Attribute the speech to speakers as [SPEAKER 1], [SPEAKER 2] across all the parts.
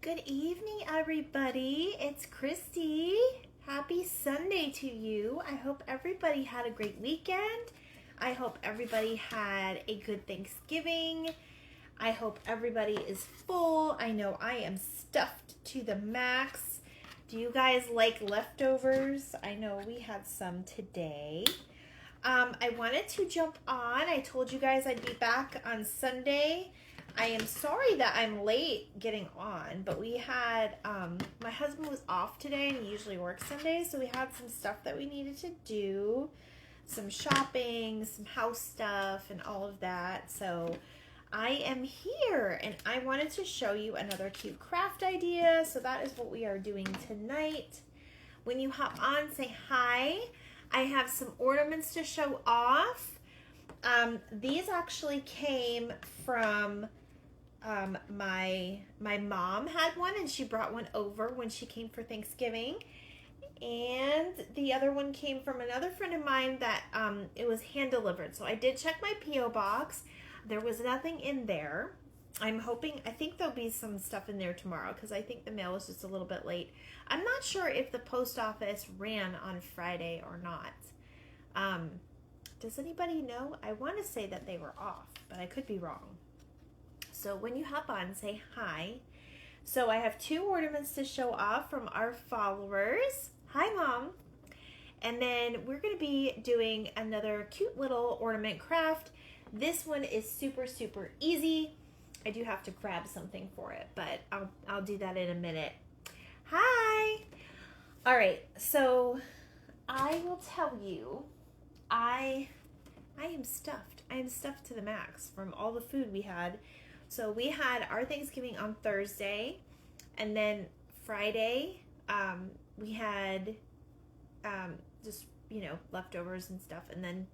[SPEAKER 1] Good evening, everybody. It's Christy. Happy Sunday to you. I hope everybody had a great weekend. I hope everybody had a good Thanksgiving. I hope everybody is full. I know I am stuffed to the max. Do you guys like leftovers? I know we had some today. I wanted to jump on. I told you guys I'd be back on Sunday. I am sorry that I'm late getting on, but we had, my husband was off today and he usually works Sundays, so we had some stuff that we needed to do, some shopping, some house stuff, and all of that. So I am here and I wanted to show you another cute craft idea. So that is what we are doing tonight. When you hop on, say hi. I have some ornaments to show off. These actually came from my mom had one and she brought one over when she came for Thanksgiving, and the other one came from another friend of mine that it was hand delivered. So I did check my P.O. box. There was nothing in there. I think there'll be some stuff in there tomorrow because I think the mail was just a little bit late. I'm not sure if the post office ran on Friday or not. Does anybody know? I want to say that they were off, but I could be wrong. So when you hop on, say hi. So I have two ornaments to show off from our followers. Hi, Mom. And then we're going to be doing another cute little ornament craft. This one is super, super easy. I do have to grab something for it, but I'll do that in a minute. Hi. All right, so I will tell you, I am stuffed. I am stuffed to the max from all the food we had. So we had our Thanksgiving on Thursday, and then Friday we had just, leftovers and stuff. And then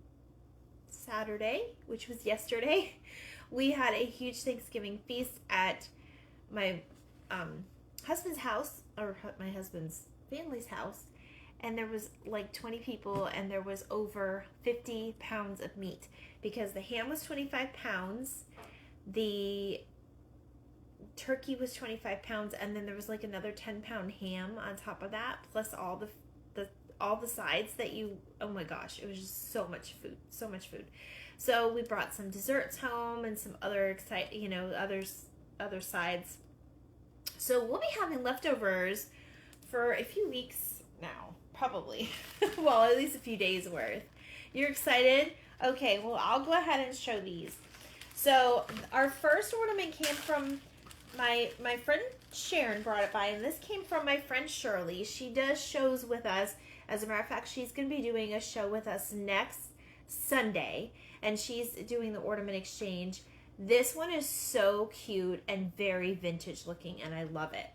[SPEAKER 1] Saturday, which was yesterday, we had a huge Thanksgiving feast at my husband's house, or my husband's family's house. And there was like 20 people, and there was over 50 pounds of meat because the ham was 25 pounds. The turkey was 25 pounds, and then there was like another 10-pound ham on top of that, plus all the sides that oh my gosh, it was just so much food. So we brought some desserts home and some other other sides. So we'll be having leftovers for a few weeks now, probably. Well, at least a few days worth. You're excited? Okay, well, I'll go ahead and show these. So our first ornament came from my friend Sharon brought it by, and this came from my friend Shirley. She does shows with us. As a matter of fact, she's going to be doing a show with us next Sunday, and she's doing the ornament exchange. This one is so cute and very vintage looking, and I love it.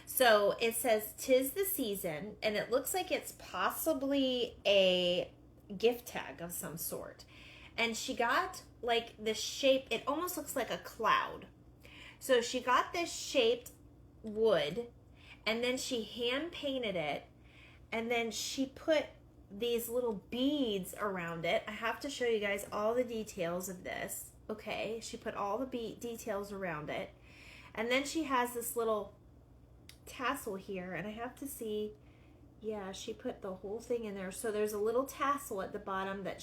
[SPEAKER 1] So it says, "'Tis the season," and it looks like it's possibly a gift tag of some sort. And she got like this shape, it almost looks like a cloud. So she got this shaped wood, and then she hand painted it, and then she put these little beads around it. I have to show you guys all the details of this. Okay, she put all the details around it, and then she has this little tassel here, and I have to see, yeah, she put the whole thing in there. So there's a little tassel at the bottom that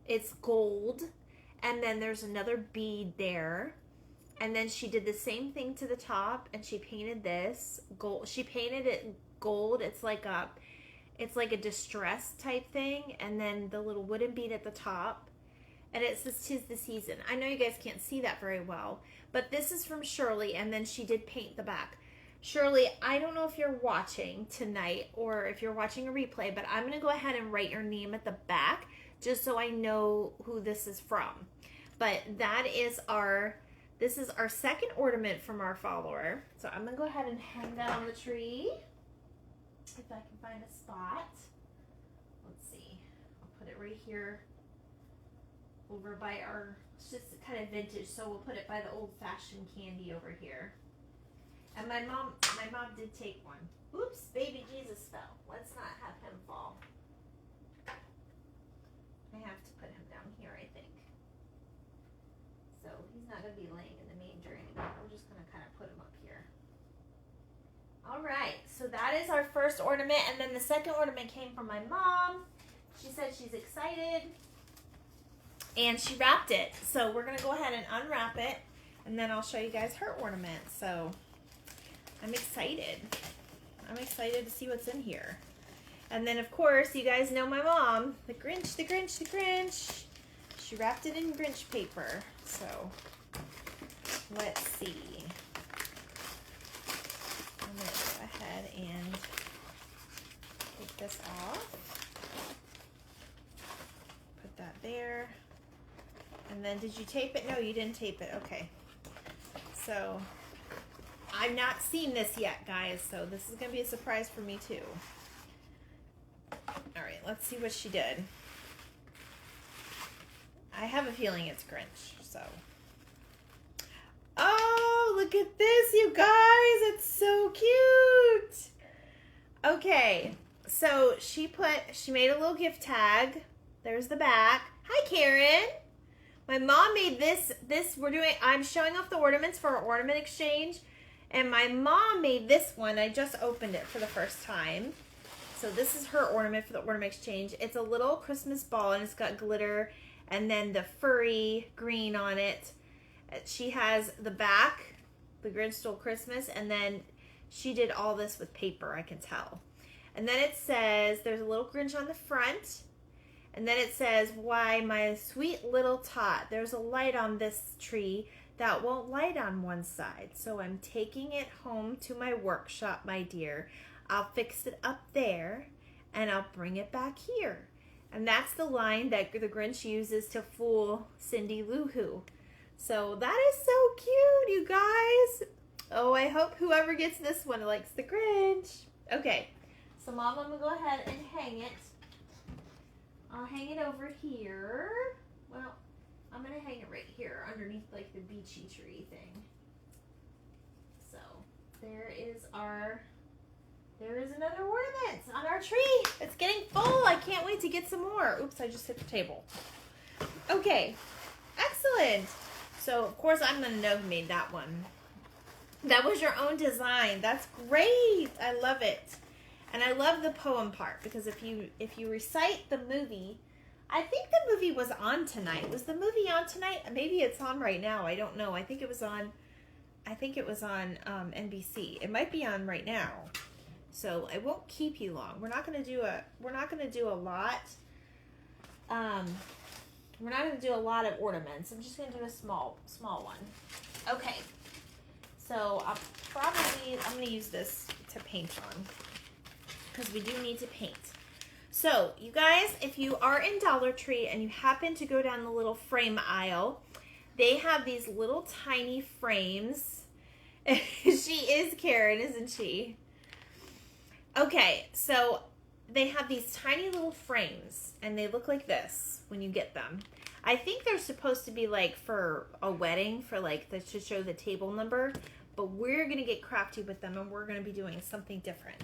[SPEAKER 1] it's gold, and then there's another bead there, and then she did the same thing to the top, and she painted this gold. She painted it gold. It's like a distress type thing, and then the little wooden bead at the top, and it says "'Tis the season." I know you guys can't see that very well, but this is from Shirley, and then she did paint the back. Shirley, I don't know if you're watching tonight or if you're watching a replay, but I'm going to go ahead and write your name at the back just so I know who this is from. But this is our second ornament from our follower. So I'm going to go ahead and hang that on the tree if I can find a spot. Let's see. I'll put it right here over by it's just kind of vintage, so we'll put it by the old-fashioned candy over here. And my mom did take one. Oops, baby Jesus fell. Let's not have him fall. I have to put him down here, I think. So he's not going to be laying in the manger anymore. We're just going to kind of put him up here. that is our first ornament, and then the second ornament came from my mom. She said she's excited, and she wrapped it. So we're going to go ahead and unwrap it, and then I'll show you guys her ornament. So I'm excited. I'm excited to see what's in here. And then, of course, you guys know my mom, the Grinch, the Grinch, the Grinch. She wrapped it in Grinch paper. So let's see. I'm going to go ahead and take this off. Put that there. And then did you tape it? No, you didn't tape it. Okay. So I've not seen this yet, guys. So this is going to be a surprise for me too. All right, let's see what she did. I have a feeling it's Grinch, so. Oh, look at this, you guys. It's so cute. Okay, so she made a little gift tag. There's the back. Hi, Karen. My mom made this, I'm showing off the ornaments for our ornament exchange, and my mom made this one. I just opened it for the first time. So this is her ornament for the ornament exchange. It's a little Christmas ball, and it's got glitter and then the furry green on it. She has the back, the Grinch Stole Christmas, and then she did all this with paper, I can tell. And then it says, there's a little Grinch on the front, and then it says, why my sweet little tot, there's a light on this tree that won't light on one side. So I'm taking it home to my workshop, my dear. I'll fix it up there, and I'll bring it back here. And that's the line that the Grinch uses to fool Cindy Lou Who. So that is so cute, you guys. Oh, I hope whoever gets this one likes the Grinch. Okay, so Mom, I'm going to go ahead and hang it. I'll hang it over here. Well, I'm going to hang it right here underneath like the beachy tree thing. So there is another ornament on our tree. It's getting full. I can't wait to get some more. Oops, I just hit the table. Okay, excellent. So, of course, I'm going to know who made that one. That was your own design. That's great. I love it. And I love the poem part because if you recite the movie, I think the movie was on tonight. Was the movie on tonight? Maybe it's on right now. I don't know. I think it was on NBC. It might be on right now. So I won't keep you long. We're not going to do a lot. We're not going to do a lot of ornaments. I'm just going to do a small one. Okay. So I'm going to use this to paint on because we do need to paint. So you guys, if you are in Dollar Tree and you happen to go down the little frame aisle, they have these little tiny frames. She is Karen, isn't she? Okay, so they have these tiny little frames, and they look like this when you get them. I think they're supposed to be like for a wedding, for like to show the table number, but we're going to get crafty with them, and we're going to be doing something different.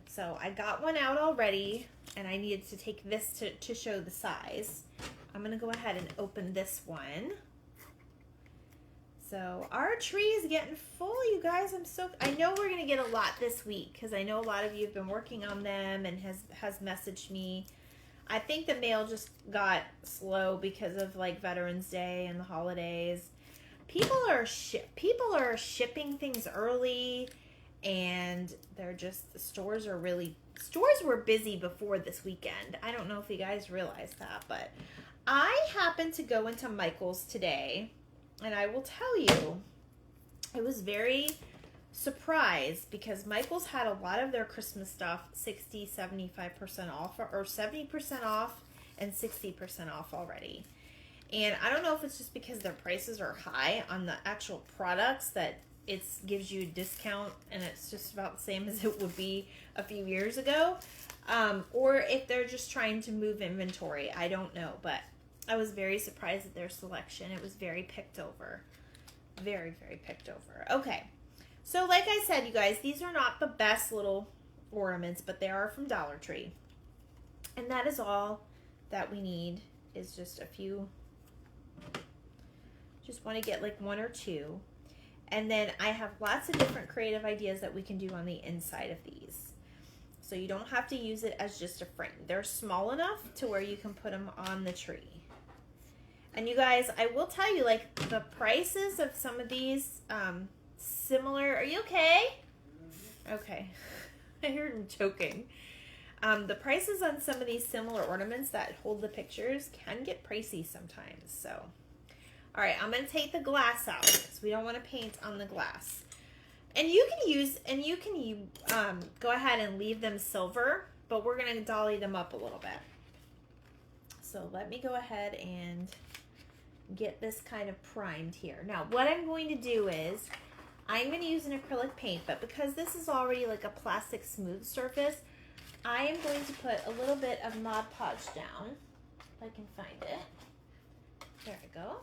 [SPEAKER 1] So I got one out already, and I needed to take this to show the size. I'm going to go ahead and open this one. So our tree is getting full, you guys. I know we're going to get a lot this week because I know a lot of you have been working on them and has messaged me. I think the mail just got slow because of like Veterans Day and the holidays. People are shipping things early, and stores were busy before this weekend. I don't know if you guys realize that, but I happened to go into Michael's today. And I will tell you, I was very surprised because Michael's had a lot of their Christmas stuff 60, 75% off, or 70% off and 60% off already. And I don't know if it's just because their prices are high on the actual products that it gives you a discount and it's just about the same as it would be a few years ago. Or if they're just trying to move inventory. I don't know, but I was very surprised at their selection. It was very picked over. Very, very picked over. Okay. So like I said, you guys, these are not the best little ornaments, but they are from Dollar Tree. And that is all that we need is just a few. Just want to get like one or two. And then I have lots of different creative ideas that we can do on the inside of these. So you don't have to use it as just a frame. They're small enough to where you can put them on the tree. And you guys, I will tell you, like, the prices of some of these similar. Are you okay? Okay. I heard him choking. The prices on some of these similar ornaments that hold the pictures can get pricey sometimes. So, all right, I'm going to take the glass out because we don't want to paint on the glass. And you can go ahead and leave them silver, but we're going to dolly them up a little bit. So let me go ahead and get this kind of primed here. Now, what I'm going to do is I'm going to use an acrylic paint, but because this is already like a plastic smooth surface, I am going to put a little bit of Mod Podge down, if I can find it. There we go.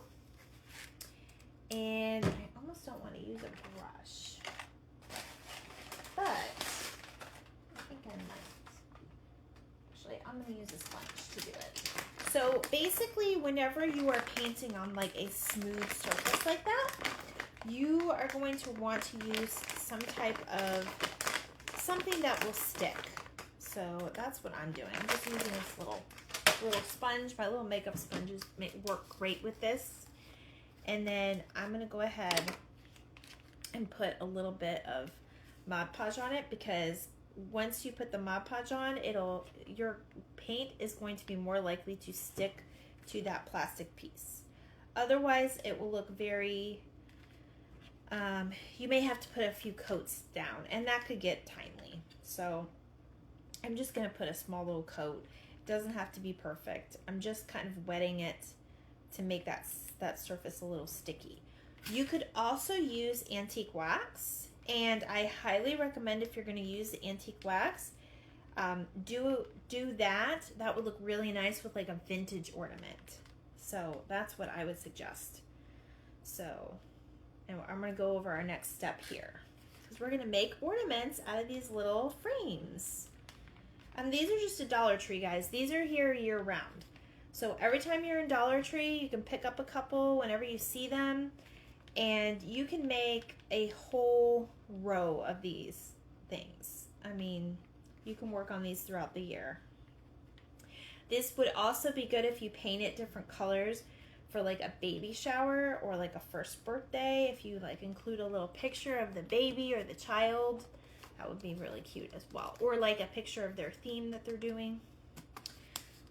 [SPEAKER 1] And I almost don't want to use a brush, but I think I might. Actually, I'm going to use a sponge to do it. So basically, whenever you are painting on like a smooth surface like that, you are going to want to use some type of something that will stick. So that's what I'm doing. I'm just using this little sponge. My little makeup sponges work great with this. And then I'm going to go ahead and put a little bit of Mod Podge on it, because once you put the Mod Podge on, your paint is going to be more likely to stick to that plastic piece. Otherwise, it will look very, you may have to put a few coats down, and that could get timely. So I'm just going to put a small little coat. It doesn't have to be perfect. I'm just kind of wetting it to make that surface a little sticky. You could also use antique wax, and I highly recommend, if you're going to use the antique wax, do that. That would look really nice with like a vintage ornament. So that's what I would suggest. So, and I'm going to go over our next step here, because we're going to make ornaments out of these little frames. And these are just a Dollar Tree, guys. These are here year round. So every time you're in Dollar Tree, you can pick up a couple whenever you see them, and you can make a whole row of these things. I mean, you can work on these throughout the year. This would also be good if you paint it different colors for like a baby shower or like a first birthday. If you like include a little picture of the baby or the child, that would be really cute as well. Or like a picture of their theme that they're doing.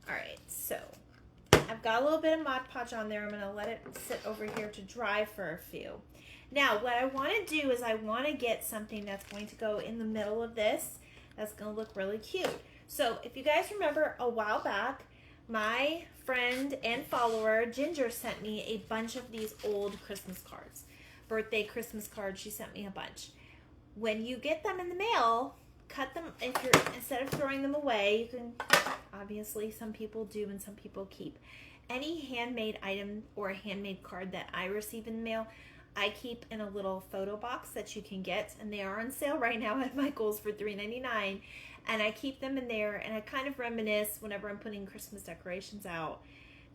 [SPEAKER 1] All right, so I've got a little bit of Mod Podge on there. I'm going to let it sit over here to dry for a few. Now, what I want to do is I want to get something that's going to go in the middle of this that's going to look really cute. So if you guys remember, a while back, my friend and follower, Ginger, sent me a bunch of these old Christmas cards. Birthday Christmas cards, she sent me a bunch. When you get them in the mail, cut them. Instead of throwing them away, you can, obviously some people do and some people keep. Any handmade item or a handmade card that I receive in the mail, I keep in a little photo box that you can get, and they are on sale right now at Michael's for $3.99. And I keep them in there, and I kind of reminisce whenever I'm putting Christmas decorations out.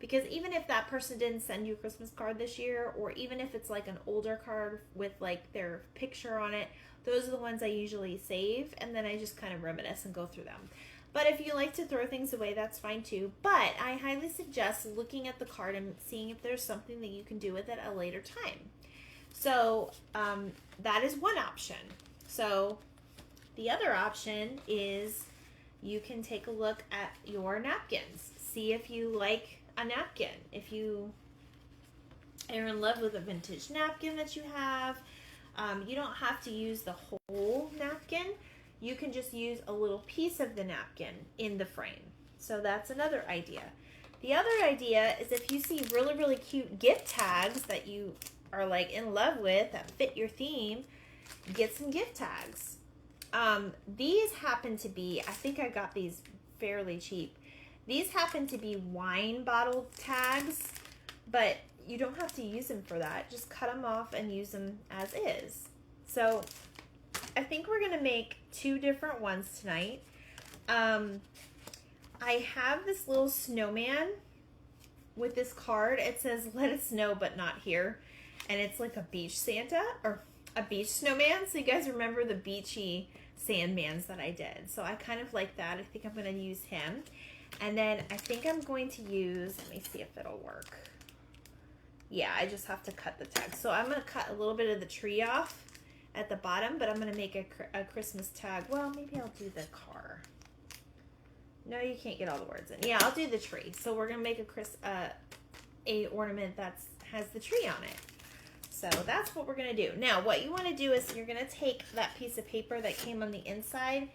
[SPEAKER 1] Because even if that person didn't send you a Christmas card this year, or even if it's like an older card with like their picture on it, those are the ones I usually save, and then I just kind of reminisce and go through them. But if you like to throw things away, that's fine too. But I highly suggest looking at the card and seeing if there's something that you can do with it at a later time. So that is one option. So the other option is you can take a look at your napkins. See if you like a napkin. If you are in love with a vintage napkin that you have, you don't have to use the whole napkin. You can just use a little piece of the napkin in the frame. So that's another idea. The other idea is if you see really, really cute gift tags that you are like in love with that fit your theme, get some gift tags. These happen to be, I think I got these fairly cheap. These happen to be wine bottle tags, but you don't have to use them for that. Just cut them off and use them as is. So I think we're going to make two different ones tonight. I have this little snowman with this card. It says, "Let it snow, but not here." And it's like a beach Santa or a beach snowman. So you guys remember the beachy Sandmans that I did. So I kind of like that. I think I'm going to use him. And then I think I'm going to use, let me see if it'll work. Yeah, I just have to cut the tag. So I'm going to cut a little bit of the tree off at the bottom, but I'm going to make a Christmas tag. Well, maybe I'll do the car. No, you can't get all the words in. Yeah, I'll do the tree. So we're going to make a ornament that has the tree on it. So that's what we're going to do. Now, what you want to do is you're going to take that piece of paper that came on the inside.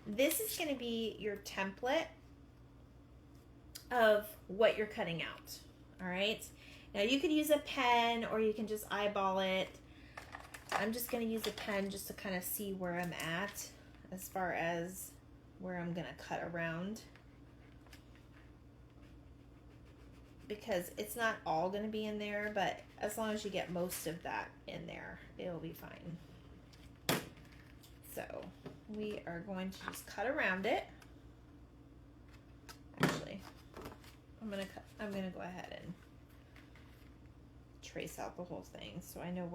[SPEAKER 1] This is going to be your template of what you're cutting out. All right. Now, you could use a pen or you can just eyeball it. I'm just going to use a pen just to kind of see where I'm at as far as where I'm going to cut around. Because it's not all going to be in there, but as long as you get most of that in there, it'll be fine. So we are going to just cut around it. Actually, I'm going to go ahead and trace out the whole thing so I know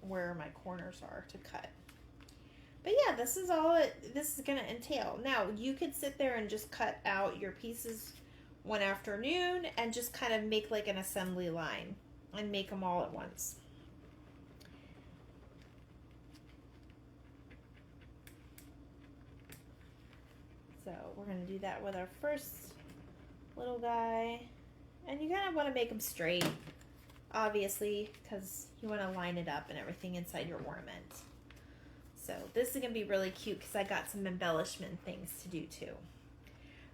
[SPEAKER 1] where my corners are to cut. But yeah, this is all this is going to entail. Now, you could sit there and just cut out your pieces one afternoon and just kind of make like an assembly line and make them all at once. So we're going to do that with our first little guy. And you kind of want to make them straight, obviously, because you want to line it up and everything inside your ornament. So this is going to be really cute because I got some embellishment things to do too.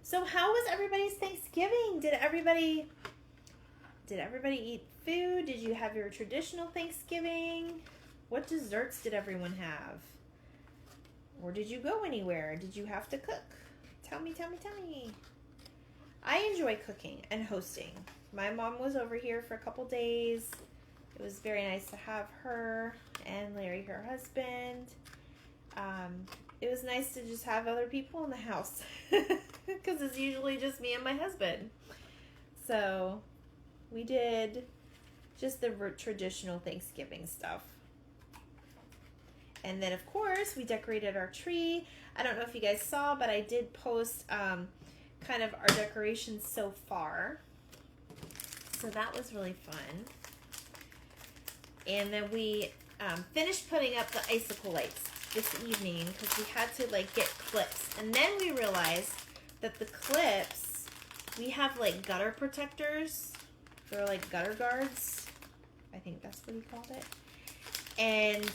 [SPEAKER 1] So how was everybody's Thanksgiving? Did everybody eat food? Did you have your traditional Thanksgiving? What desserts did everyone have? Or did you go anywhere? Did you have to cook? Tell me. I enjoy cooking and hosting. My mom was over here for a couple days. It was very nice to have her and Larry, her husband. It was nice to just have other people in the house because it's usually just me and my husband. So we did just the traditional Thanksgiving stuff. And then, of course, we decorated our tree. I don't know if you guys saw, but I did post kind of our decorations so far. So that was really fun. And then we finished putting up the icicle lights this evening because we had to like get clips. And then we realized that the clips, we have like gutter protectors. They're like gutter guards. I think that's what he called it. And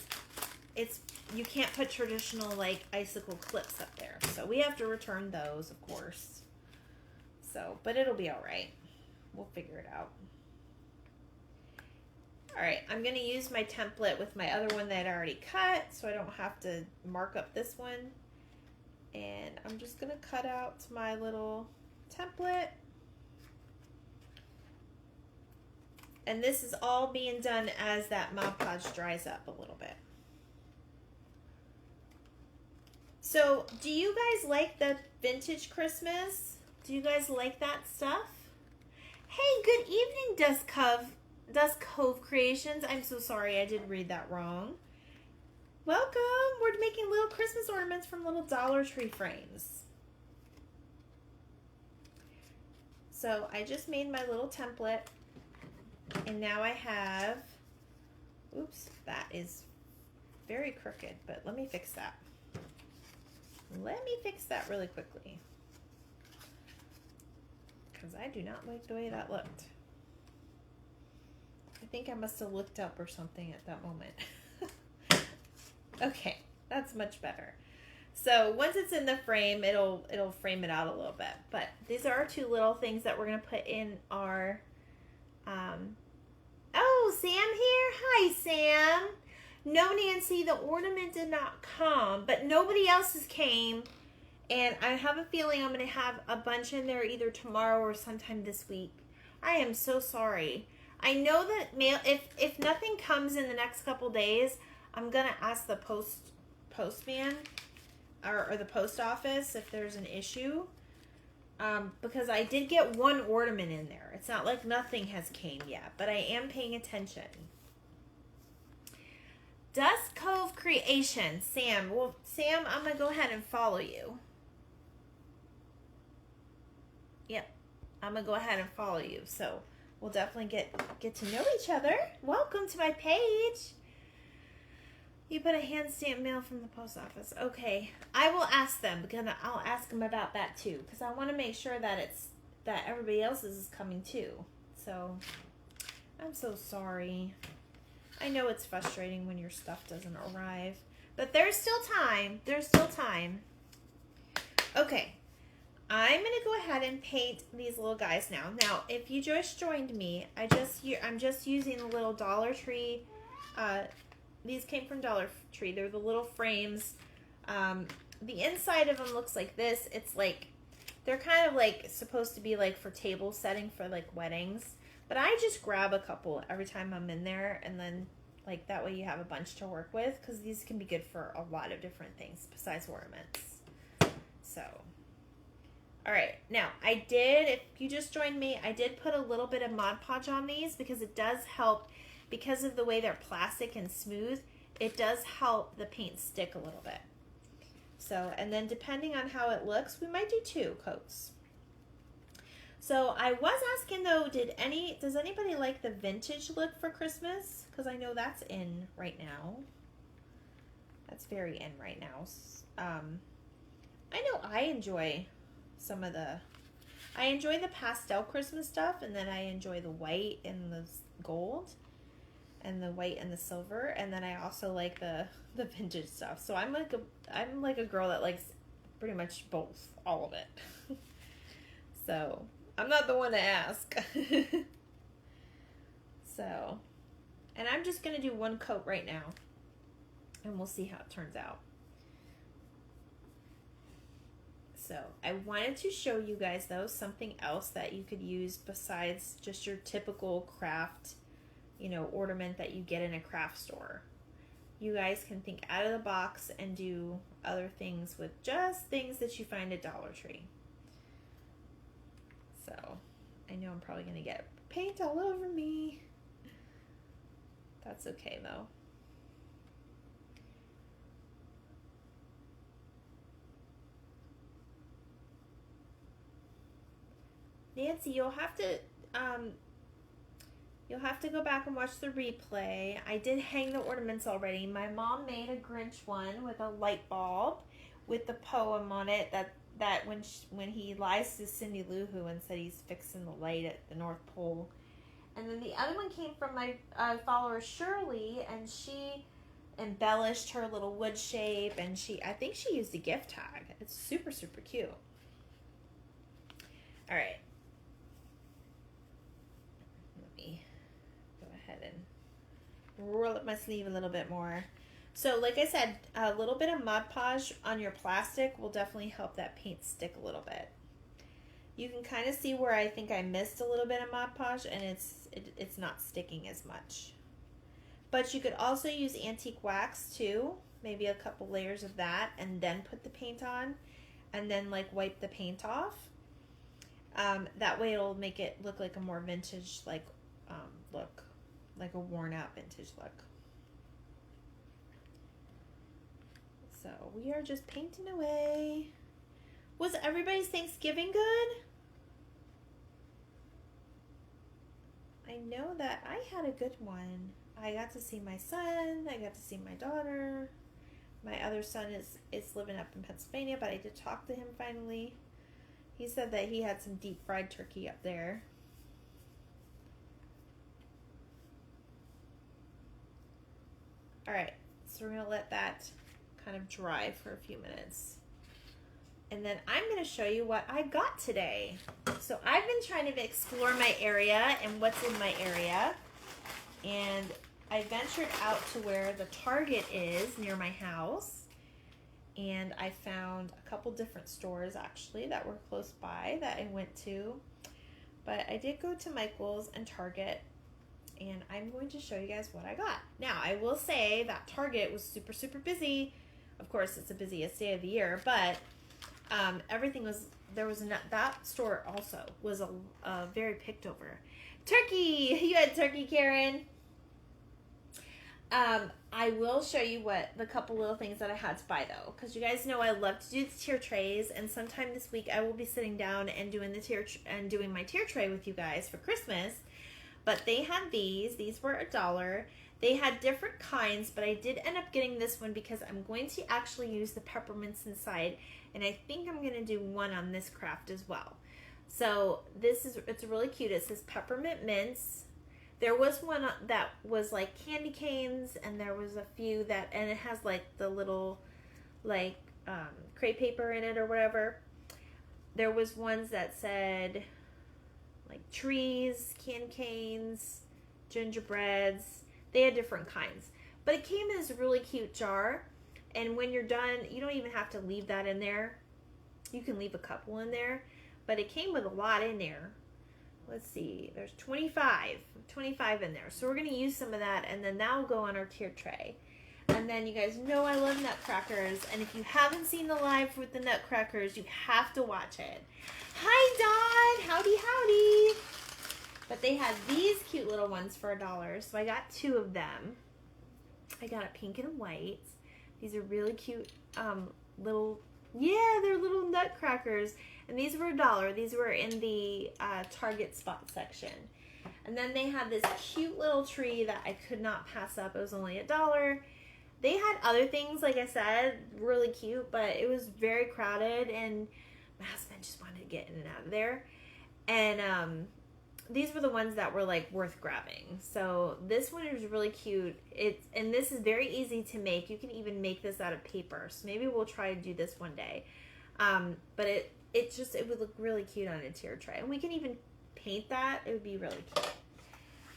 [SPEAKER 1] you can't put traditional like icicle clips up there. So we have to return those, of course. So, but it'll be all right. We'll figure it out. All right, I'm going to use my template with my other one that I already cut so I don't have to mark up this one. And I'm just going to cut out my little template. And this is all being done as that Mod Podge dries up a little bit. So, do you guys like the vintage Christmas? Do you guys like that stuff? Hey, good evening, Dusk Cove Creations. I'm so sorry, I did read that wrong. Welcome. We're making little Christmas ornaments from little Dollar Tree frames. So, I just made my little template. And now I have, oops, that is very crooked, but let me fix that. Let me fix that really quickly. Because I do not like the way that looked. I think I must have looked up or something at that moment. Okay, that's much better. So once it's in the frame, it'll frame it out a little bit. But these are our two little things that we're going to put in our... Oh, Sam here? Hi, Sam. No, Nancy, the ornament did not come, but nobody else's came. And I have a feeling I'm going to have a bunch in there either tomorrow or sometime this week. I am so sorry. I know that if nothing comes in the next couple days, I'm going to ask the postman or the post office if there's an issue. Because I did get one ornament in there. It's not like nothing has came yet, but I am paying attention. Dust Cove Creation, Sam. Well, Sam, I'm going to go ahead and follow you. Yep. I'm going to go ahead and follow you. So we'll definitely get to know each other. Welcome to my page. You put a hand stamp mail from the post office. Okay. I will ask them, because I'll ask them about that too, because I want to make sure that that everybody else's is coming too. So I'm so sorry. I know it's frustrating when your stuff doesn't arrive, but there's still time. There's still time. Okay. I'm going to go ahead and paint these little guys now. Now, if you just joined me, I'm just using the little Dollar Tree. These came from Dollar Tree. They're the little frames. The inside of them looks like this. It's like, they're kind of like supposed to be like for table setting for like weddings. But I just grab a couple every time I'm in there, and then like that way you have a bunch to work with, because these can be good for a lot of different things besides ornaments. So, all right. Now, if you just joined me, I did put a little bit of Mod Podge on these because it does help, because of the way they're plastic and smooth, it does help the paint stick a little bit. So, and then depending on how it looks, we might do 2 coats. So I was asking though, does anybody like the vintage look for Christmas? Because I know that's in right now. That's very in right now. I know I enjoy I enjoy the pastel Christmas stuff, and then I enjoy the white and the gold, and the white and the silver, and then I also like the vintage stuff. So I'm like a girl that likes pretty much both, all of it. So I'm not the one to ask. So, and I'm just going to do 1 coat right now, and we'll see how it turns out. So I wanted to show you guys though something else that you could use besides just your typical craft, ornament that you get in a craft store. You guys can think out of the box and do other things with just things that you find at Dollar Tree. So, I know I'm probably going to get paint all over me. That's okay, though. Nancy, you'll have to go back and watch the replay. I did hang the ornaments already. My mom made a Grinch one with a light bulb with the poem on it that when he lies to Cindy Lou Who and said he's fixing the light at the North Pole. And then the other one came from my follower Shirley, and she embellished her little wood shape, and I think she used a gift tag. It's super, super cute. All right. Let me go ahead and roll up my sleeve a little bit more. So like I said, a little bit of Mod Podge on your plastic will definitely help that paint stick a little bit. You can kind of see where I think I missed a little bit of Mod Podge, and it's not sticking as much. But you could also use antique wax too, maybe a couple layers of that, and then put the paint on, and then like wipe the paint off. That way it'll make it look like a more vintage look, like a worn out vintage look. So we are just painting away. Was everybody's Thanksgiving good? I know that I had a good one. I got to see my son. I got to see my daughter. My other son is living up in Pennsylvania, but I did talk to him finally. He said that he had some deep fried turkey up there. All right, so we're going to let that kind of dry for a few minutes. And then I'm going to show you what I got today. So I've been trying to explore my area and what's in my area. And I ventured out to where the Target is near my house. And I found a couple different stores actually that were close by that I went to. But I did go to Michael's and Target. And I'm going to show you guys what I got. Now, I will say that Target was super, super busy. Of course, it's the busiest day of the year, but everything was, that store also was very picked over. Turkey! You had turkey, Karen. I will show you what the couple little things that I had to buy though, because you guys know I love to do the tier trays, and sometime this week I will be sitting down and doing doing my tier tray with you guys for Christmas. But they had these. These were $1. They had different kinds, but I did end up getting this one because I'm going to actually use the peppermints inside, and I think I'm going to do one on this craft as well. So it's really cute. It says peppermint mints. There was one that was like candy canes, and there was a few and it has like the little like crepe paper in it or whatever. There was ones that said like trees, candy canes, gingerbreads. They had different kinds. But it came in this really cute jar. And when you're done, you don't even have to leave that in there. You can leave a couple in there. But it came with a lot in there. Let's see. There's 25 in there. So we're going to use some of that. And then that will go on our tier tray. And then you guys know I love nutcrackers. And if you haven't seen the live with the nutcrackers, you have to watch it. Hi, Dawn. Howdy, howdy. But they had these cute little ones for $1, so I got 2 of them. I got a pink and a white. These are really cute they're little nutcrackers. And these were $1. These were in the Target spot section. And then they had this cute little tree that I could not pass up. It was only $1. They had other things, like I said, really cute, but it was very crowded, and my husband just wanted to get in and out of there. And these were the ones that were like worth grabbing. So this one is really cute. And this is very easy to make. You can even make this out of paper. So maybe we'll try to do this one day. But it would look really cute on a tier tray. And we can even paint that. It would be really cute.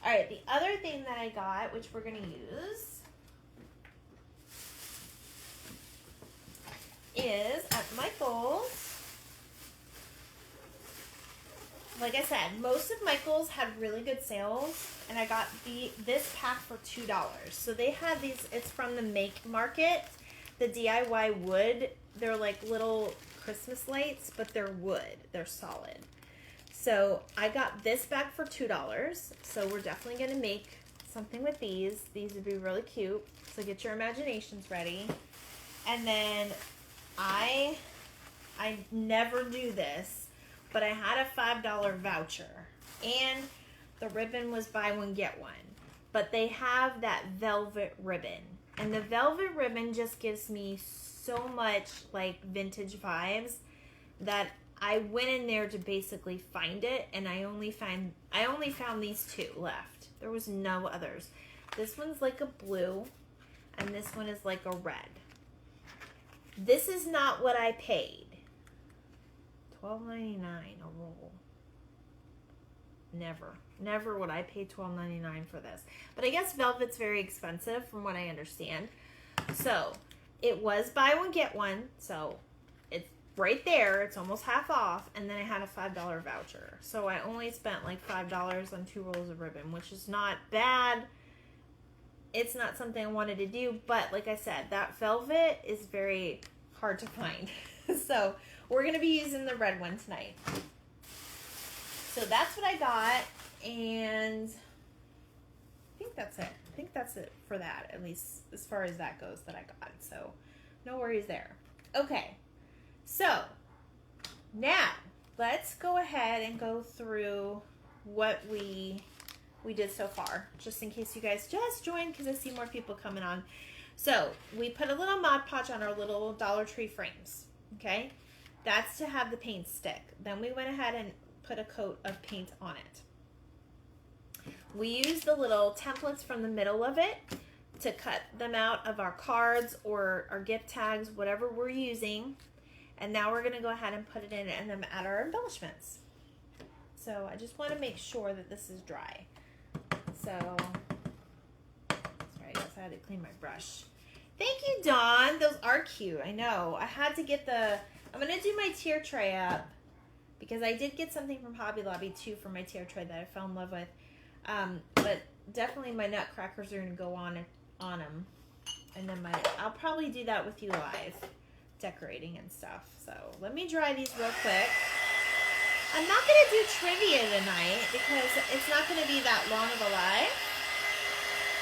[SPEAKER 1] All right, the other thing that I got, which we're going to use, is at Michael's. Like I said, most of Michael's had really good sales, and I got this pack for $2. So they had these. It's from the Make Market, the DIY wood. They're like little Christmas lights, but they're wood. They're solid. So I got this bag for $2. So we're definitely going to make something with these. These would be really cute. So get your imaginations ready. And then I never do this, but I had a $5 voucher, and the ribbon was buy one, get one. But they have that velvet ribbon, and the velvet ribbon just gives me so much like vintage vibes that I went in there to basically find it, and I only found these 2 left. There was no others. This one's like a blue, and this one is like a red. This is not what I paid. $12.99 a roll. Never would I pay $12.99 for this. But I guess velvet's very expensive from what I understand. So it was buy one, get one. So it's right there. It's almost half off. And then I had a $5 voucher. So I only spent like $5 on 2 rolls of ribbon, which is not bad. It's not something I wanted to do. But like I said, that velvet is very hard to find. So we're going to be using the red one tonight. So that's what I got, and I think that's it. I think that's it for that, at least as far as that goes that I got. So no worries there. Okay, so now let's go ahead and go through what we did so far, just in case you guys just joined, because I see more people coming on. So we put a little Mod Podge on our little Dollar Tree frames, okay? That's to have the paint stick. Then we went ahead and put a coat of paint on it. We used the little templates from the middle of it to cut them out of our cards or our gift tags, whatever we're using. And now we're going to go ahead and put it in and then add our embellishments. So I just want to make sure that this is dry. So, sorry, I guess I had to clean my brush. Thank you, Dawn. Those are cute. I know. I had to get I'm going to do my tier tray up because I did get something from Hobby Lobby too for my tier tray that I fell in love with. But definitely my nutcrackers are going to go on them. And then I'll probably do that with you live, decorating and stuff. So let me dry these real quick. I'm not going to do trivia tonight because it's not going to be that long of a live.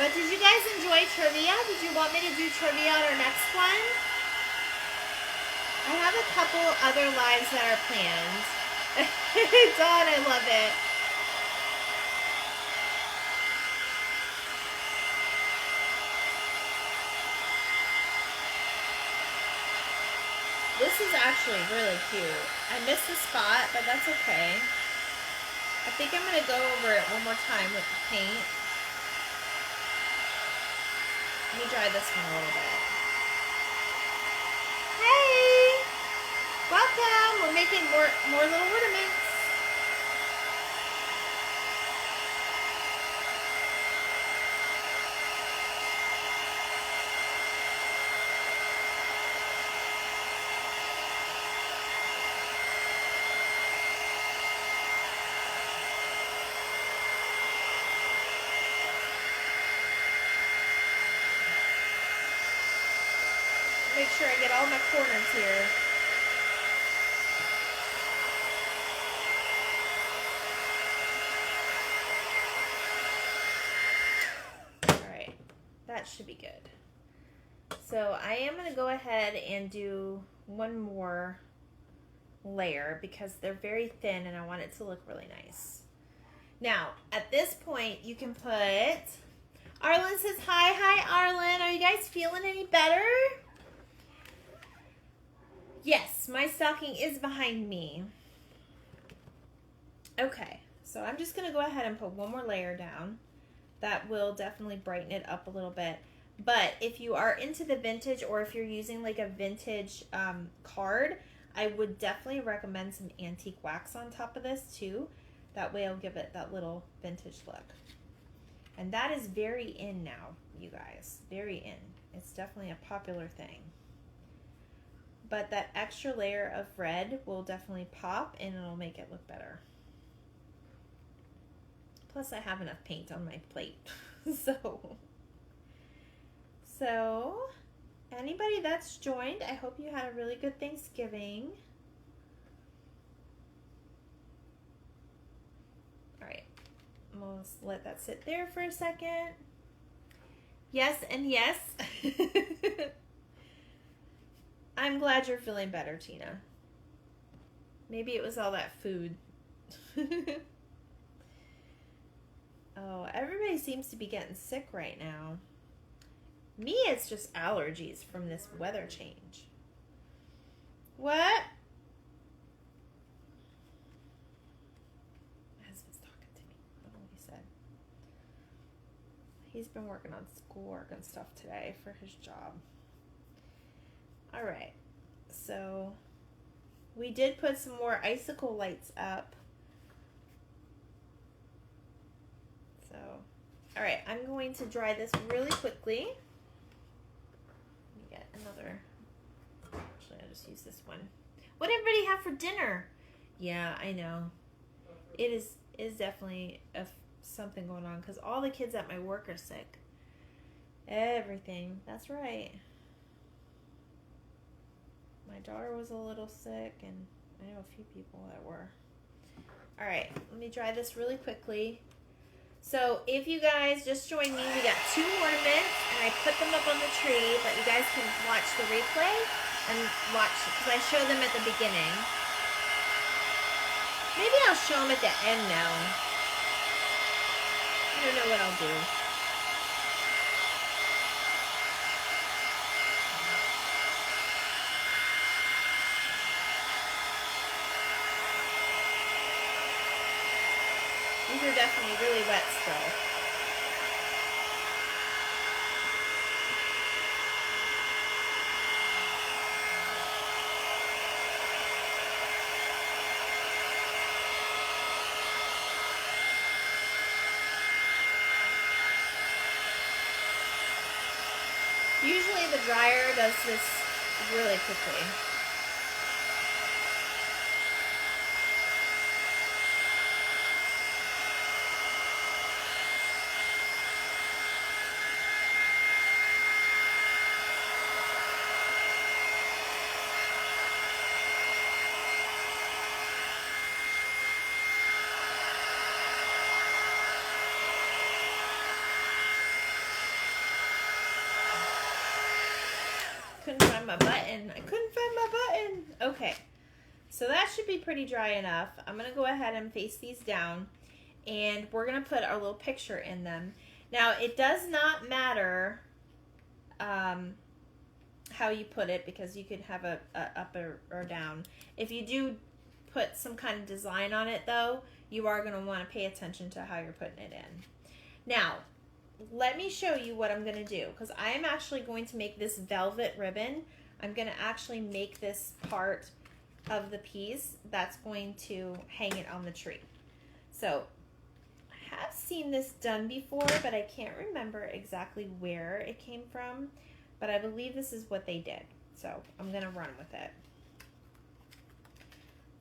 [SPEAKER 1] But did you guys enjoy trivia? Did you want me to do trivia on our next one? I have a couple other lives that are planned. Dawn, I love it. This is actually really cute. I missed the spot, but that's okay. I think I'm going to go over it one more time with the paint. Let me dry this one a little bit. Hey! Welcome! We're making more little ornaments. Make sure I get all my corners here. Alright, that should be good. So I am going to go ahead and do one more layer because they're very thin and I want it to look really nice. Now, at this point, you can put... Arlen says hi. Hi, Arlen. Are you guys feeling any better? Yes, my stocking is behind me. Okay, so I'm just going to go ahead and put one more layer down. That will definitely brighten it up a little bit. But if you are into the vintage or if you're using like a vintage card, I would definitely recommend some antique wax on top of this too. That way it'll give it that little vintage look. And that is very in now, you guys. Very in. It's definitely a popular thing. But that extra layer of red will definitely pop and it'll make it look better. Plus I have enough paint on my plate. So, anybody that's joined, I hope you had a really good Thanksgiving. Alright, we'll let that sit there for a second. Yes and yes. I'm glad you're feeling better, Tina. Maybe it was all that food. Oh, everybody seems to be getting sick right now. Me, it's just allergies from this weather change. What? My husband's talking to me. I don't know what he said. He's been working on schoolwork and stuff today for his job. All right, so we did put some more icicle lights up. So, all right, I'm going to dry this really quickly. Let me get another. Actually, I'll just use this one. What did everybody have for dinner? Yeah, I know. It is definitely something going on because all the kids at my work are sick. Everything. That's right. My daughter was a little sick, and I know a few people that were. All right, let me dry this really quickly. So if you guys just joined me, we got 2 ornaments, and I put them up on the tree, but you guys can watch the replay and watch, because I show them at the beginning. Maybe I'll show them at the end now. I don't know what I'll do. These are definitely really wet still. Usually the dryer does this really quickly. find my button. I couldn't find my button. Okay. So that should be pretty dry enough. I'm going to go ahead and face these down. And we're going to put our little picture in them. Now, it does not matter how you put it, because you could have a up or down. If you do put some kind of design on it, though, you are going to want to pay attention to how you're putting it in. Now, let me show you what I'm going to do, because I am actually going to make this velvet ribbon. I'm going to actually make this part of the piece that's going to hang it on the tree. So, I have seen this done before, but I can't remember exactly where it came from. But I believe this is what they did. So I'm going to run with it.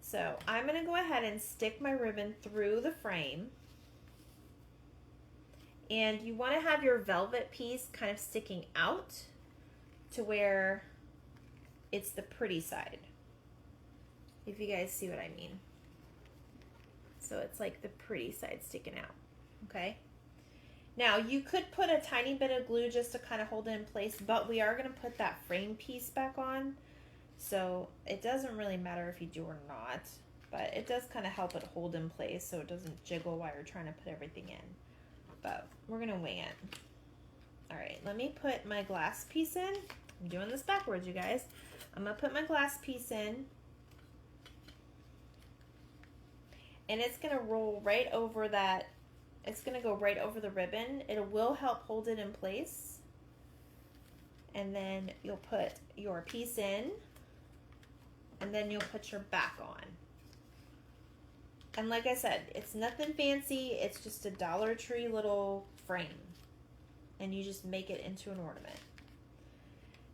[SPEAKER 1] So I'm going to go ahead and stick my ribbon through the frame. And you want to have your velvet piece kind of sticking out to where it's the pretty side. If you guys see what I mean. So it's like the pretty side sticking out. Okay? Now, you could put a tiny bit of glue just to kind of hold it in place, but we are going to put that frame piece back on. So it doesn't really matter if you do or not, but it does kind of help it hold in place so it doesn't jiggle while you're trying to put everything in. But we're going to wing it. All right, let me put my glass piece in. I'm doing this backwards, you guys. I'm going to put my glass piece in. And it's going to roll right over that. It's going to go right over the ribbon. It will help hold it in place. And then you'll put your piece in. And then you'll put your back on. And like I said, it's nothing fancy. It's just a Dollar Tree little frame. And you just make it into an ornament.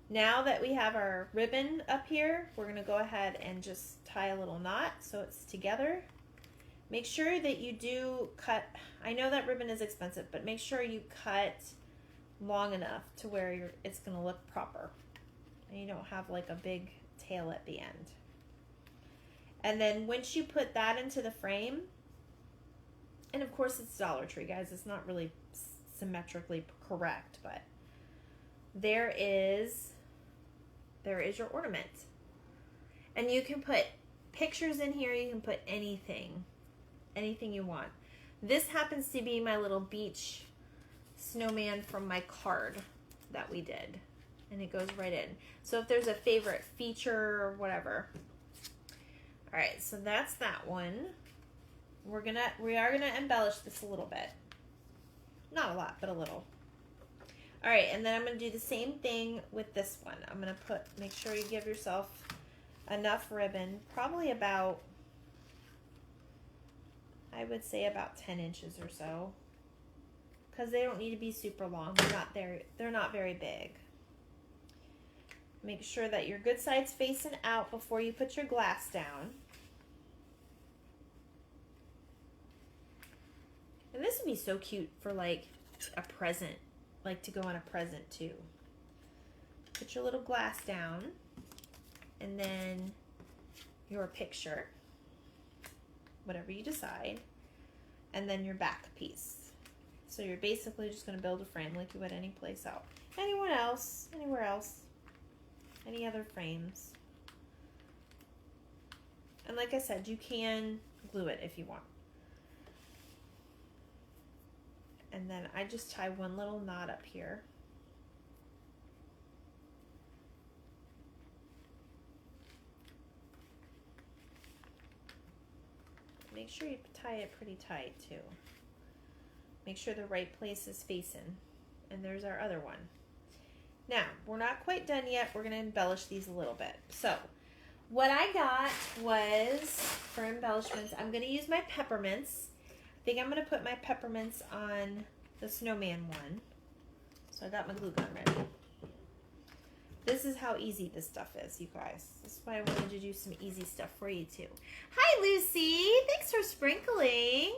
[SPEAKER 1] Now that we have our ribbon up here, we're going to go ahead and just tie a little knot so it's together. Make sure that you do cut, I know that ribbon is expensive, but make sure you cut long enough to where it's going to look proper. And you don't have like a big tail at the end. And then once you put that into the frame, and of course it's Dollar Tree, guys, it's not really symmetrically correct, but there is your ornament. And you can put pictures in here, you can put anything you want. This happens to be my little beach snowman from my card that we did, and it goes right in. So if there's a favorite feature or whatever. All right, so that's that one. We are gonna embellish this a little bit. Not a lot, but a little. All right, and then I'm gonna do the same thing with this one. I'm gonna make sure you give yourself enough ribbon, probably about, I would say about 10 inches or so, because they don't need to be super long. They're not very big. Make sure that your good side's facing out before you put your glass down. And this would be so cute for like a present, like to go on a present too. Put your little glass down, and then your picture, whatever you decide, and then your back piece. So you're basically just going to build a frame like you would any place else. Anywhere else, any other frames. And like I said, you can glue it if you want. And then I just tie one little knot up here. Make sure you tie it pretty tight too. Make sure the right place is facing. And there's our other one. Now, we're not quite done yet. We're going to embellish these a little bit. So, what I got was, for embellishments, I'm going to use my peppermints. I think I'm going to put my peppermints on the snowman one. So I got my glue gun ready. This is how easy this stuff is, you guys. This is why I wanted to do some easy stuff for you too. Hi, Lucy. Thanks for sprinkling.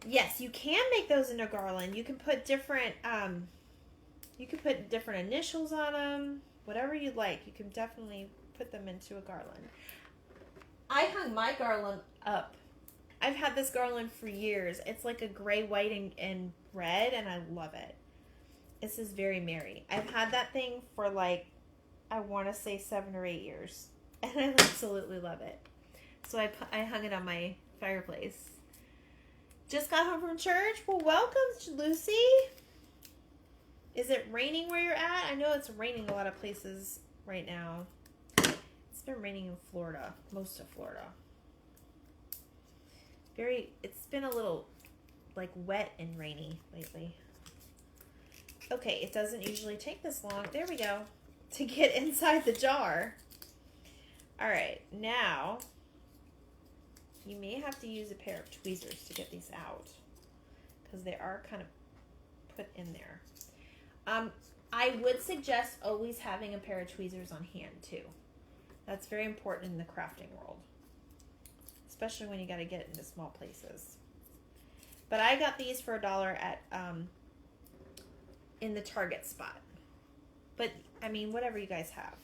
[SPEAKER 1] Yes, you can make those into garland. You can put different initials on them, whatever you'd like. You can definitely put them into a garland. I hung my garland up. I've had this garland for years. It's like a gray, white, and red, and I love it. This is very merry. I've had that thing for like I want to say 7 or 8 years. And I absolutely love it. So I hung it on my fireplace. Just got home from church? Well, welcome, Lucy. Is it raining where you're at? I know it's raining a lot of places right now. It's been raining in Florida, most of Florida. It's been a little like wet and rainy lately. Okay, it doesn't usually take this long. There we go. To get inside the jar. All right, now you may have to use a pair of tweezers to get these out because they are kind of put in there. I would suggest always having a pair of tweezers on hand too. That's very important in the crafting world, especially when you got to get into small places. But I got these for $1 at in the Target spot. But I mean, whatever you guys have.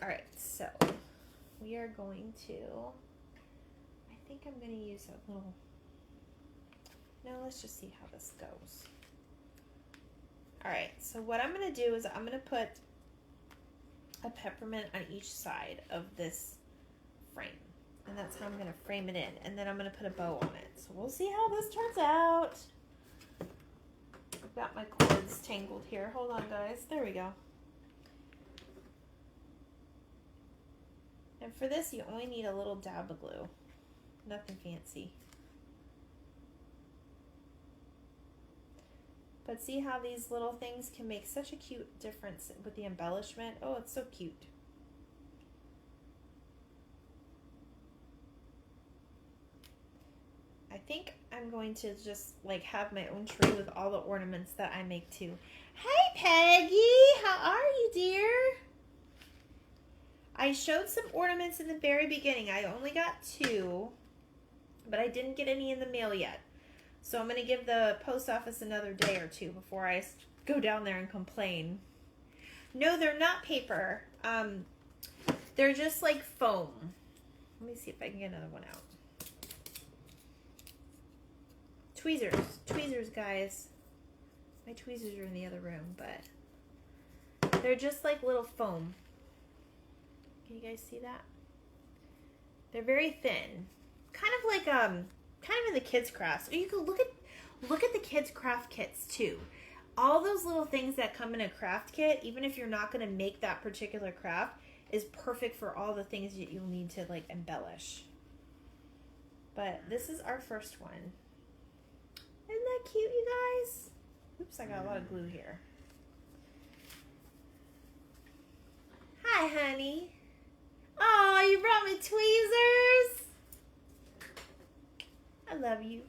[SPEAKER 1] All right, so we are going to. I think I'm going to use a little. No, let's just see how this goes. All right, so what I'm going to do is I'm going to put a peppermint on each side of this frame. And that's how I'm going to frame it in. And then I'm going to put a bow on it. So we'll see how this turns out. I've got my cords tangled here. Hold on, guys. There we go. And for this, you only need a little dab of glue. Nothing fancy. But see how these little things can make such a cute difference with the embellishment? Oh, it's so cute. I think I'm going to just like have my own tree with all the ornaments that I make too. Hey Peggy, how are you, dear? I showed some ornaments in the very beginning. I only got 2, but I didn't get any in the mail yet. So I'm going to give the post office another day or 2 before I go down there and complain. No, they're not paper. They're just like foam. Let me see if I can get another one out. Tweezers, guys. My tweezers are in the other room, but they're just like little foam. Can you guys see that? They're very thin. Kind of like kind of in the kids' crafts. Or you can look at the kids' craft kits too. All those little things that come in a craft kit, even if you're not going to make that particular craft, is perfect for all the things that you'll need to like embellish. But this is our first one. Isn't that cute, you guys? Oops, I got a lot of glue here. Hi, honey. Oh, you brought me tweezers. I love you.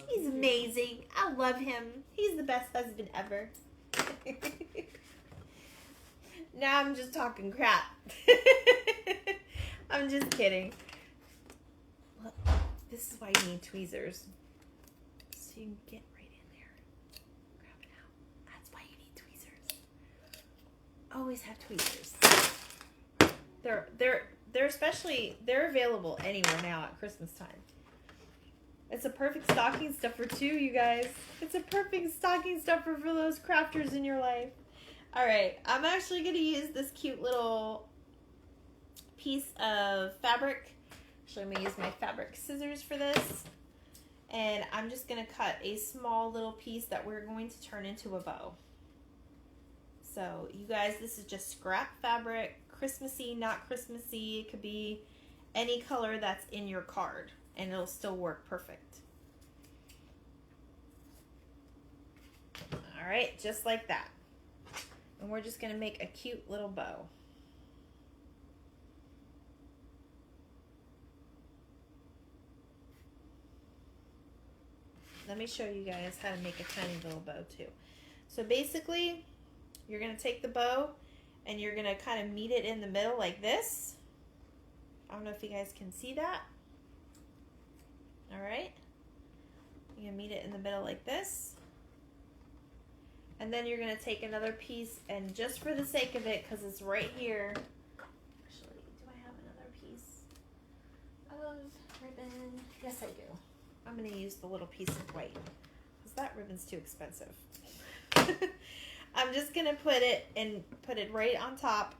[SPEAKER 1] He's amazing. I love him. He's the best husband ever. Now I'm just talking crap. I'm just kidding. Look, this is why you need tweezers. So you can get right in there. Grab it out. That's why you need tweezers. Always have tweezers. They're available anywhere now at Christmas time. It's a perfect stocking stuffer too, you guys. It's a perfect stocking stuffer for those crafters in your life. All right, I'm actually going to use this cute little piece of fabric. Actually, I'm going to use my fabric scissors for this. And I'm just going to cut a small little piece that we're going to turn into a bow. So, you guys, this is just scrap fabric. Christmassy, not Christmassy. It could be any color that's in your card. And it'll still work perfect. All right, just like that. And we're just going to make a cute little bow. Let me show you guys how to make a tiny little bow too. So basically, you're going to take the bow and you're going to kind of meet it in the middle like this. I don't know if you guys can see that. All right. You're going to meet it in the middle like this. And then you're going to take another piece, and just for the sake of it, because it's right here. Actually, do I have another piece of ribbon? Yes, I do. I'm going to use the little piece of white, because that ribbon's too expensive. I'm just going to put it right on top,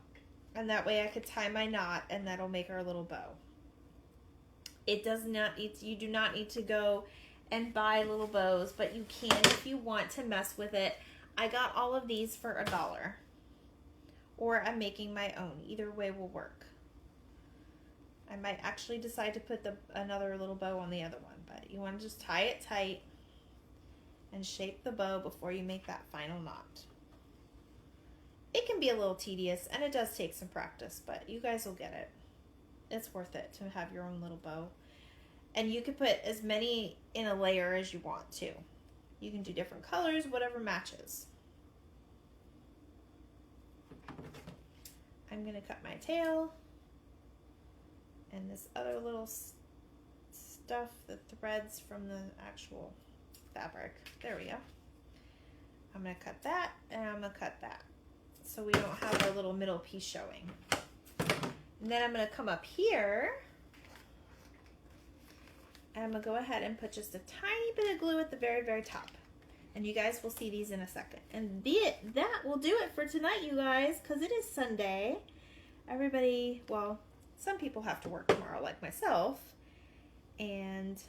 [SPEAKER 1] and that way I could tie my knot, and that'll make our little bow. It does not need to, you do not need to go and buy little bows, but you can if you want to mess with it. I got all of these for $1, or I'm making my own. Either way will work. I might actually decide to put another little bow on the other one, but you want to just tie it tight and shape the bow before you make that final knot. It can be a little tedious, and it does take some practice, but you guys will get it. It's worth it to have your own little bow. And you can put as many in a layer as you want to. You can do different colors, whatever matches. I'm going to cut my tail. And this other little stuff, the threads from the actual fabric. There we go. I'm going to cut that, and I'm going to cut that, so we don't have our little middle piece showing. And then I'm going to come up here, and I'm going to go ahead and put just a tiny bit of glue at the very, very top. And you guys will see these in a second. And that will do it for tonight, you guys, because it is Sunday. Everybody, well, some people have to work tomorrow, like myself. And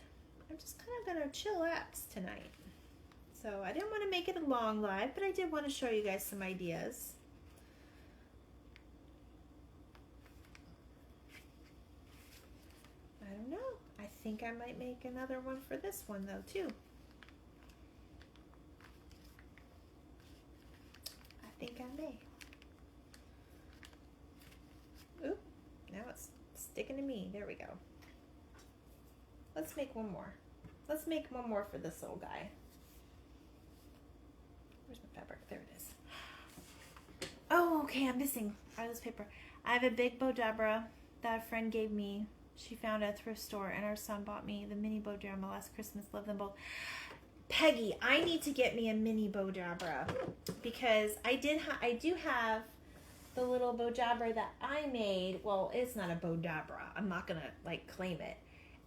[SPEAKER 1] I'm just kind of going to chillax tonight. So I didn't want to make it a long live, but I did want to show you guys some ideas. I don't know. I think I might make another one for this one, though, too. I think I may. Oop, now it's sticking to me. There we go. Let's make one more. Let's make one more for this little guy. Where's my fabric? There it is. Oh, okay, I'm missing all this paper. I have a big bow Deborah that a friend gave me. She found at a thrift store, and our son bought me the mini bow Deborah last Christmas. Love them both. Peggy, I need to get me a mini bow Deborah, because I do have the little bow Deborah that I made. Well, it's not a bow Deborah. I'm not gonna like claim it.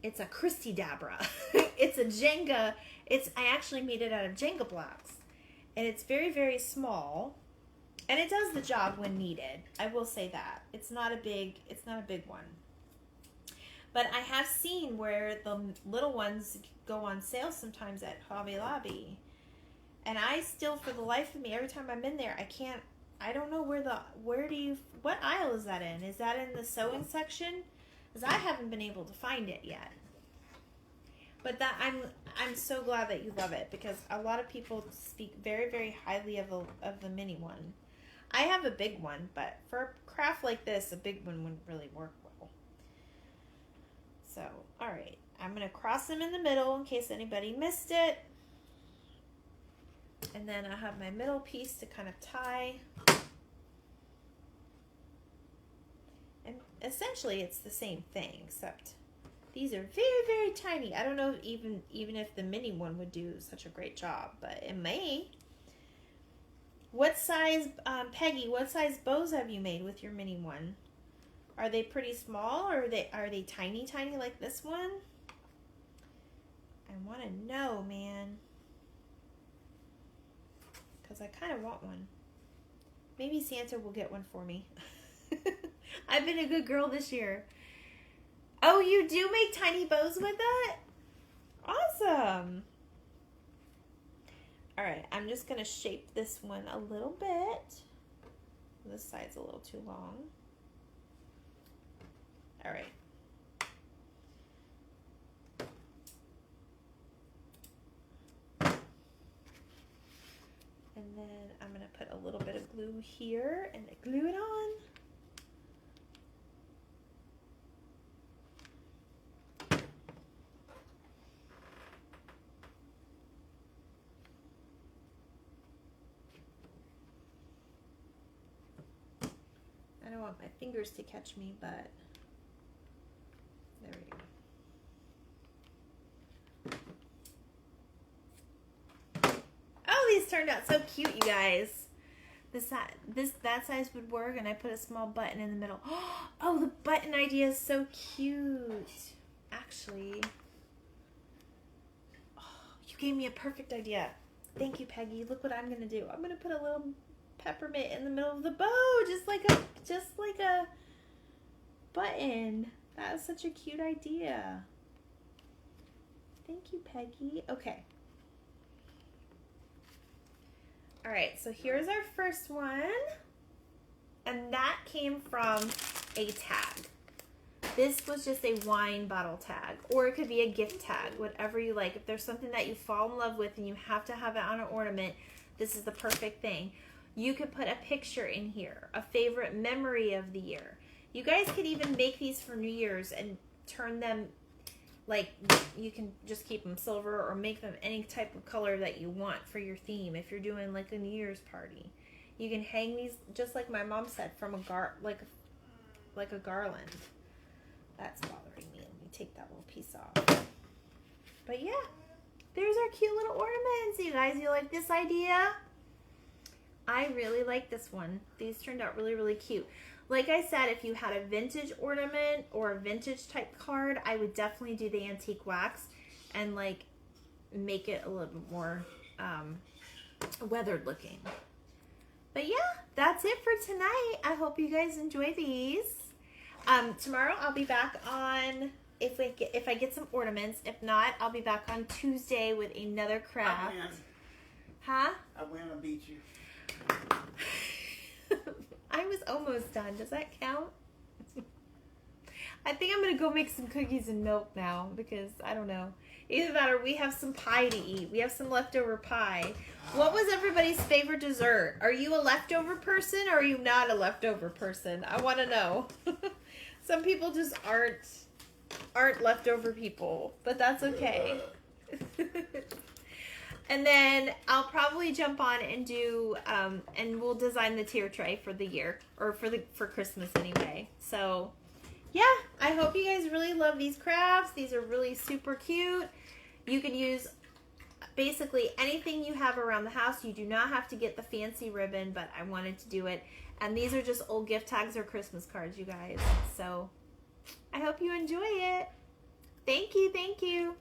[SPEAKER 1] It's a Christy Deborah. It's a Jenga. I actually made it out of Jenga blocks, and it's very, very small, and it does the job when needed. I will say that it's not a big one. But I have seen where the little ones go on sale sometimes at Hobby Lobby. And I still, for the life of me, every time I'm in there, I don't know what aisle is that in? Is that in the sewing section? Because I haven't been able to find it yet. But I'm so glad that you love it, because a lot of people speak very, very highly of the mini one. I have a big one, but for a craft like this, a big one wouldn't really work well. So, all right, I'm going to cross them in the middle in case anybody missed it. And then I have my middle piece to kind of tie. And essentially it's the same thing, except these are very, very tiny. I don't know even if the mini one would do such a great job, but it may. What size, Peggy, what size bows have you made with your mini one? Are they pretty small, or are they tiny, tiny like this one? I want to know, man. Because I kind of want one. Maybe Santa will get one for me. I've been a good girl this year. Oh, you do make tiny bows with that? Awesome. All right, I'm just going to shape this one a little bit. This side's a little too long. All right. And then I'm going to put a little bit of glue here and glue it on. I don't want my fingers to catch me, but there we go. Oh, these turned out so cute, you guys. That size would work, and I put a small button in the middle. Oh, the button idea is so cute. Actually, oh, you gave me a perfect idea. Thank you, Peggy. Look what I'm gonna do. I'm gonna put a little peppermint in the middle of the bow, just like a button. That is such a cute idea. Thank you, Peggy. Okay. All right, so here's our first one. And that came from a tag. This was just a wine bottle tag, or it could be a gift tag, whatever you like. If there's something that you fall in love with and you have to have it on an ornament, this is the perfect thing. You could put a picture in here, a favorite memory of the year. You guys could even make these for New Year's and turn them, like, you can just keep them silver or make them any type of color that you want for your theme. If you're doing like a New Year's party, you can hang these just like my mom said, from a like a garland. That's bothering me. Let me take that little piece off. But yeah, there's our cute little ornaments. You guys, you like this idea? I really like this one. These turned out really, really cute. Like I said, if you had a vintage ornament or a vintage type card, I would definitely do the antique wax and like make it a little bit more weathered looking. But yeah, that's it for tonight. I hope you guys enjoy these. Tomorrow I'll be back on, if I get some ornaments. If not, I'll be back on Tuesday with another craft. Huh?
[SPEAKER 2] I win and beat you.
[SPEAKER 1] I was almost done. Does that count? I think I'm going to go make some cookies and milk now because, I don't know. Either that or we have some pie to eat. We have some leftover pie. What was everybody's favorite dessert? Are you a leftover person or are you not a leftover person? I want to know. Some people just aren't leftover people, but that's okay. And then I'll probably jump on and do, and we'll design the tier tray for the year, or for Christmas anyway. So, yeah, I hope you guys really love these crafts. These are really super cute. You can use basically anything you have around the house. You do not have to get the fancy ribbon, but I wanted to do it. And these are just old gift tags or Christmas cards, you guys. So, I hope you enjoy it. Thank you, thank you.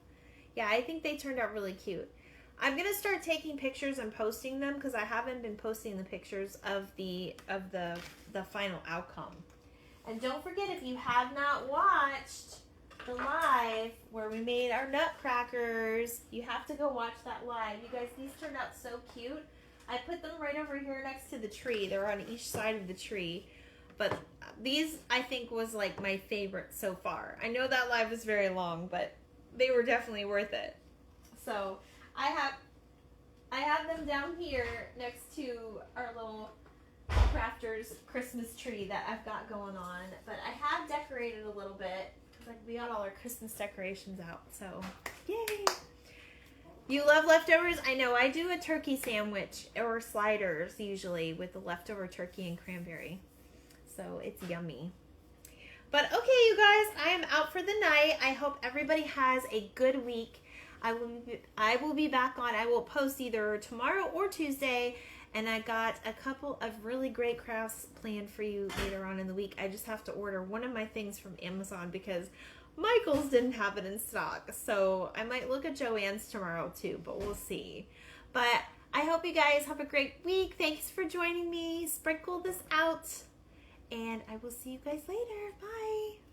[SPEAKER 1] Yeah, I think they turned out really cute. I'm going to start taking pictures and posting them because I haven't been posting the pictures of the final outcome. And don't forget, if you have not watched the live where we made our nutcrackers, you have to go watch that live. You guys, these turned out so cute. I put them right over here next to the tree. They're on each side of the tree. But these, I think, was like my favorite so far. I know that live was very long, but they were definitely worth it. So I have them down here next to our little crafters Christmas tree that I've got going on. But I have decorated a little bit because we got all our Christmas decorations out. So, yay! You love leftovers? I know. I do a turkey sandwich or sliders usually with the leftover turkey and cranberry. So it's yummy. But okay, you guys, I am out for the night. I hope everybody has a good week. I will be back on. I will post either tomorrow or Tuesday. And I got a couple of really great crafts planned for you later on in the week. I just have to order one of my things from Amazon because Michael's didn't have it in stock. So I might look at Joann's tomorrow too, but we'll see. But I hope you guys have a great week. Thanks for joining me. Sprinkle this out. And I will see you guys later. Bye.